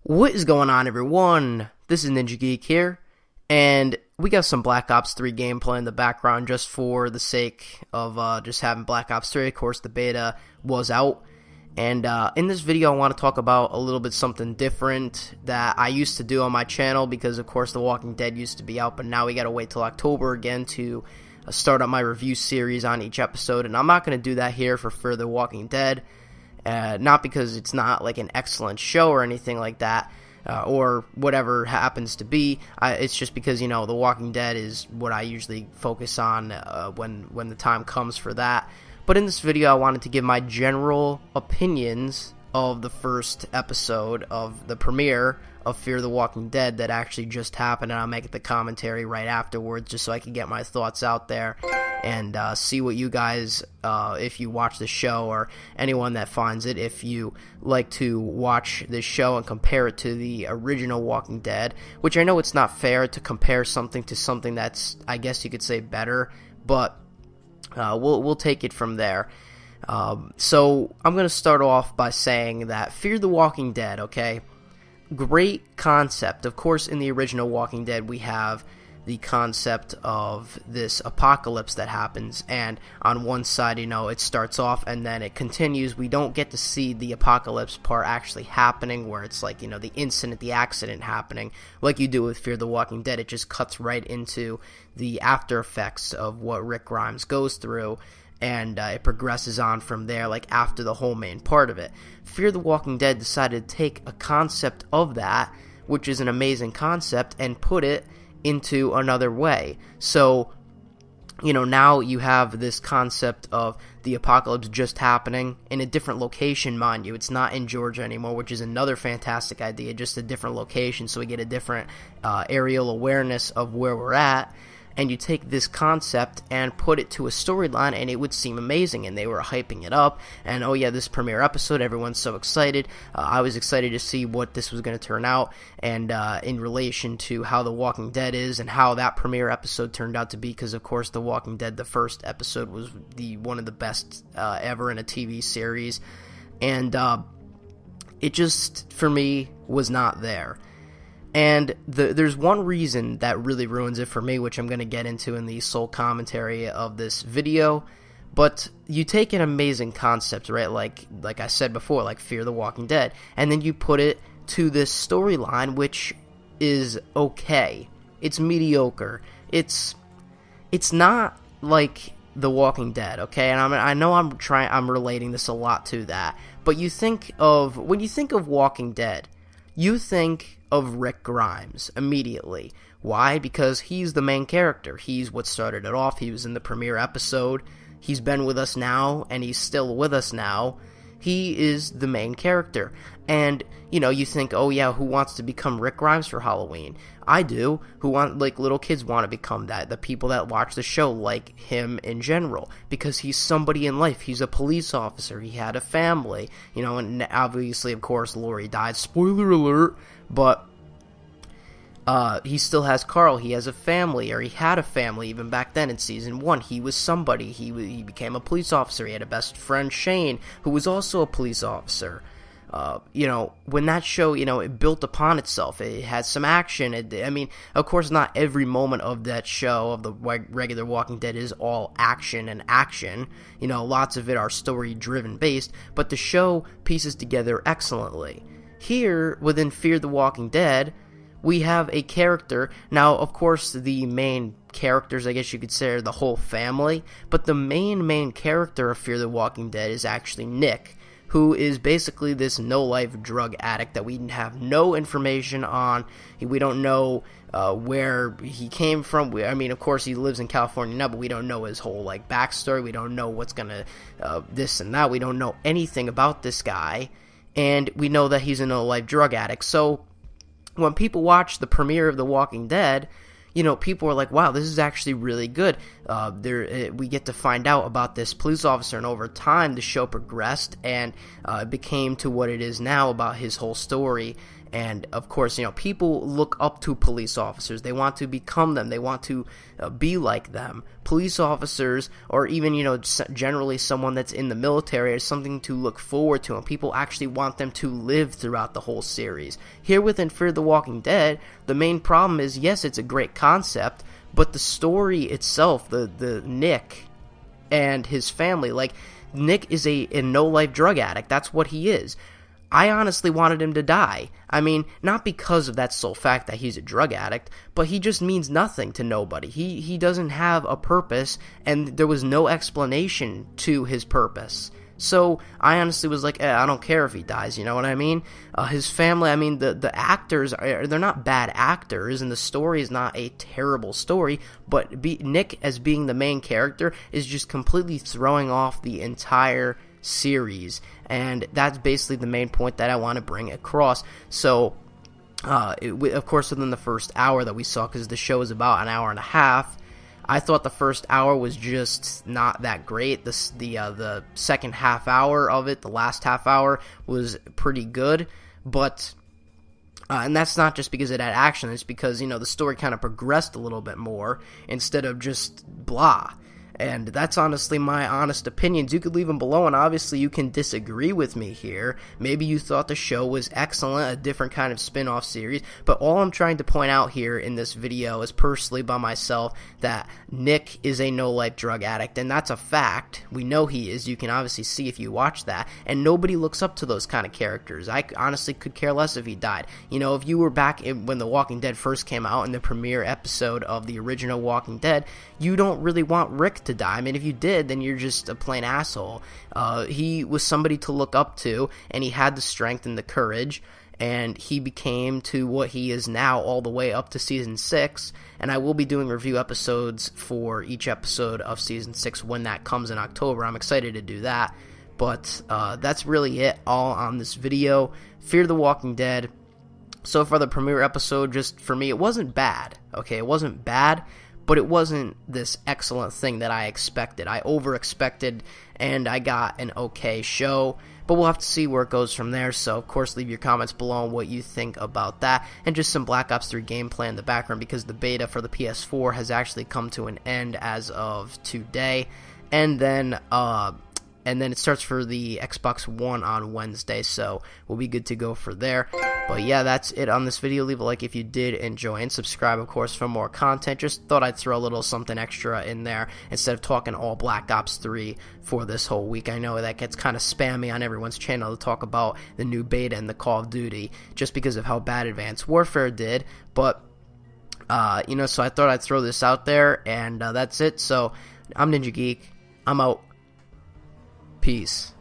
What is going on, everyone? This is Ninja Geek here, and we got some Black Ops 3 gameplay in the background just for the sake of just having Black Ops 3. Of course, the beta was out, and in this video I want to talk about a little bit something different that I used to do on my channel because, of course, The Walking Dead used to be out, but now we gotta wait till October again to start up my review series on each episode, and I'm not going to do that here for Fear the Walking Dead. Not because it's not like an excellent show or anything like that, or whatever happens to be. It's just because, you know, The Walking Dead is what I usually focus on when the time comes for that. But in this video, I wanted to give my general opinions of the first episode of the premiere of Fear the Walking Dead that actually just happened, and I'll make the commentary right afterwards just so I can get my thoughts out there and see what you guys, if you watch the show, or anyone that finds it, if you like to watch this show and compare it to the original Walking Dead, which I know it's not fair to compare something to something that's, I guess you could say, better, but we'll take it from there. So I'm going to start off by saying that Fear the Walking Dead, okay? Great concept. Of course, in the original Walking Dead, we have the concept of this apocalypse that happens, and on one side, you know, it starts off and then it continues. We don't get to see the apocalypse part actually happening, where it's like, you know, the incident, the accident happening, like you do with Fear the Walking Dead. It just cuts right into the after effects of what Rick Grimes goes through, and it progresses on from there, like after the whole main part of it. Fear the Walking Dead decided to take a concept of that, which is an amazing concept, and put it into another way. So, you know, now you have this concept of the apocalypse just happening in a different location, mind you. It's not in Georgia anymore, which is another fantastic idea, just a different location, so we get a different aerial awareness of where we're at. And you take this concept and put it to a storyline, and it would seem amazing, and they were hyping it up, and oh yeah, this premiere episode, everyone's so excited. I was excited to see what this was going to turn out, and in relation to how The Walking Dead is, and how that premiere episode turned out to be, because of course The Walking Dead, the first episode, was one of the best ever in a TV series, and it just, for me, was not there. And there's one reason that really ruins it for me, which I'm going to get into in the sole commentary of this video. But you take an amazing concept, right, like I said before, like Fear the Walking Dead, and then you put it to this storyline, which is okay. It's mediocre. It's not like The Walking Dead, okay? And I know I'm relating this a lot to that. But when you think of Walking Dead, you think of Rick Grimes immediately. Why? Because he's the main character. He's what started it off. He was in the premiere episode. He's been with us now, and he's still with us now. He is the main character. And, you know, you think, oh yeah, who wants to become Rick Grimes for Halloween? I do. Little kids want to become that. The people that watch the show like him in general, because he's somebody in life. He's a police officer. He had a family, you know, and obviously, of course, Lori died. Spoiler alert. But he still has Carl. He has a family, or he had a family even back then in Season 1. He was somebody. He became a police officer. He had a best friend, Shane, who was also a police officer. You know, when that show, you know, it built upon itself. It had some action. I mean, of course, not every moment of that show, of the regular Walking Dead, is all action and action. You know, lots of it are story-driven based, but the show pieces together excellently. Here, within Fear the Walking Dead, we have a character. Now, of course, the main characters, I guess you could say, are the whole family, but the main character of Fear the Walking Dead is actually Nick, who is basically this no-life drug addict that we have no information on. We don't know where he came from. I mean, of course, he lives in California now, but we don't know his whole, like, backstory. We don't know what's gonna, this and that. We don't know anything about this guy, and we know that he's a no-life drug addict. So when people watch the premiere of The Walking Dead, you know, people are like, wow, this is actually really good. We get to find out about this police officer, and over time, the show progressed, and it became to what it is now about his whole story. And of course, people look up to police officers. They want to become them. They want to be like them. Police officers, or even, generally someone that's in the military, is something to look forward to, and people actually want them to live throughout the whole series. Here within Fear the Walking Dead, the main problem is, yes, it's a great concept, but the story itself, the Nick and his family, like, Nick is a no-life drug addict. That's what he is. I honestly wanted him to die. I mean, not because of that sole fact that he's a drug addict, but he just means nothing to nobody. He doesn't have a purpose, and there was no explanation to his purpose. So I honestly was like, I don't care if he dies, you know what I mean? His family, I mean, the actors, they're not bad actors, and the story is not a terrible story, but Nick, as being the main character, is just completely throwing off the entire series, and that's basically the main point that I want to bring across. So, of course, within the first hour that we saw, because the show is about an hour and a half, I thought the first hour was just not that great. The second half hour of it, the last half hour, was pretty good, but and that's not just because it had action. It's because, the story kind of progressed a little bit more instead of just blah. And that's honestly my honest opinions. You could leave them below, and obviously you can disagree with me here. Maybe you thought the show was excellent, a different kind of spin-off series, but all I'm trying to point out here in this video is personally by myself that Nick is a no-life drug addict, and that's a fact. We know he is. You can obviously see if you watch that, and nobody looks up to those kind of characters. I honestly could care less if he died. If you were back when The Walking Dead first came out in the premiere episode of the original Walking Dead, you don't really want Rick to die. I mean, if you did, then you're just a plain asshole. He was somebody to look up to, and he had the strength and the courage, and he became to what he is now all the way up to Season 6, and I will be doing review episodes for each episode of Season 6 when that comes in October. I'm excited to do that, but that's really it all on this video. Fear the Walking Dead. So far, the premiere episode, just for me, it wasn't bad, okay? It wasn't bad, but it wasn't this excellent thing that I expected. I over-expected, and I got an okay show, but we'll have to see where it goes from there. So, of course, leave your comments below on what you think about that, and just some Black Ops 3 gameplay in the background, because the beta for the PS4 has actually come to an end as of today, and then it starts for the Xbox One on Wednesday, so we'll be good to go for there. But yeah, that's it on this video. Leave a like if you did enjoy, and subscribe, of course, for more content. Just thought I'd throw a little something extra in there instead of talking all Black Ops 3 for this whole week. I know that gets kind of spammy on everyone's channel to talk about the new beta and the Call of Duty just because of how bad Advanced Warfare did, but so I thought I'd throw this out there, and that's it. So I'm Ninja Geek. I'm out. Peace.